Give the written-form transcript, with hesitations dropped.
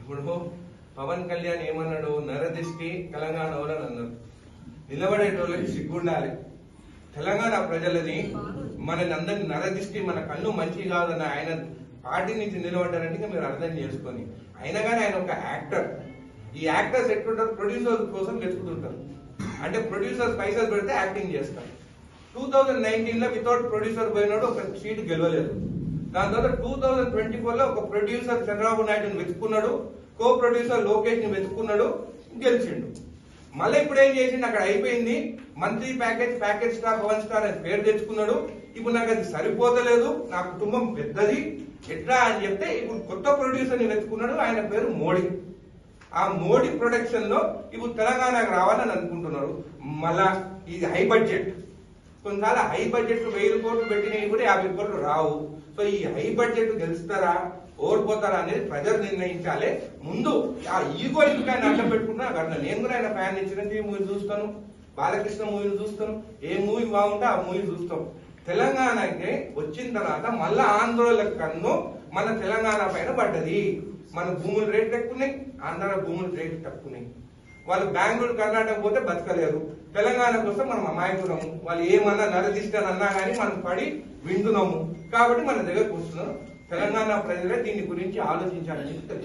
ఇప్పుడు పవన్ కళ్యాణ్ ఏమన్నాడు, నరదిష్టి తెలంగాణ వాళ్ళని అన్నారు. నిలబడేటోళ్ళకి సిగ్గుండాలి. తెలంగాణ ప్రజలని మనని అందరినీ నరదిష్టి, మన కన్ను మంచి కాదని ఆయన పార్టీ నుంచి నిలబడ్డారంటే మీరు అర్థం చేసుకొని. అయినా కానీ ఆయన ఒక యాక్టర్. ఈ యాక్టర్స్ ఎట్లుంటారు, ప్రొడ్యూసర్స్ కోసం వెతుకుతుంటారు. అంటే ప్రొడ్యూసర్స్ పైసలు పెడితే యాక్టింగ్ చేస్తారు. 2019 లో వితౌట్ ప్రొడ్యూసర్ పోయినాడు, ఒక సీట్ గెలవలేదు. దాని తర్వాత 2024 లో ఒక ప్రొడ్యూసర్ చంద్రబాబు నాయుడుని వెతుకున్నాడు, కో ప్రొడ్యూసర్ లోకేష్ ని వెతుకున్నాడు, గెలిచిండు. మళ్ళీ ఇప్పుడు ఏం చేసిండు, అక్కడ అయిపోయింది. మంత్లీ ప్యాకేజ్ స్టార్ 1 స్టార్ అని పేరు తెచ్చుకున్నాడు. ఇప్పుడు నాకు అది సరిపోతలేదు, నా కుటుంబం పెద్దది ఎట్లా అని చెప్తే ఇప్పుడు కొత్త ప్రొడ్యూసర్ ని వెతుకున్నాడు. ఆయన పేరు మోడీ. ఆ మోడీ ప్రొడక్షన్ లో ఇప్పుడు తెలంగాణకు రావాలని అనుకుంటున్నారు. మళ్ళా ఇది హై బడ్జెట్. కొన్నిసార్లు హై బడ్జెట్ 1000 కోట్లు పెట్టినవి కూడా 50 కోట్లు రావు. సో ఈ హై బడ్జెట్ గెలుస్తారా ఓడిపోతారా అనేది ప్రజలు నిర్ణయించాలి. ముందు ఆ ఈగో ఎందుకు ఆయన అడ్డం పెట్టుకుంటున్నా అట్లా. నేను కూడా ఆయన ఫ్యాన్. చిరంజీవి మూవీ చూస్తాను, బాలకృష్ణ మూవీలు చూస్తాను. ఏ మూవీ బాగుంటే ఆ మూవీ చూస్తాం. తెలంగాణకి వచ్చిన తర్వాత మళ్ళా ఆంధ్రోళ కన్ను మన తెలంగాణ పైన పడ్డది. మన భూముల రేట్లు ఎక్కున్నాయి, ఆంధ్ర భూముల రేట్లు తక్కున్నాయి. వాళ్ళు బెంగళూరు కర్ణాటక పోతే బతకలేరు. తెలంగాణకు వస్తే మనం అమాయకులము. వాళ్ళు ఏమన్నా నరదిష్టాన్ని అన్నా కానీ మనం పడి వింటున్నాము. కాబట్టి మన దగ్గరకు వస్తున్నాం. తెలంగాణ ప్రజలే దీని గురించి ఆలోచించాలని తెలియదు.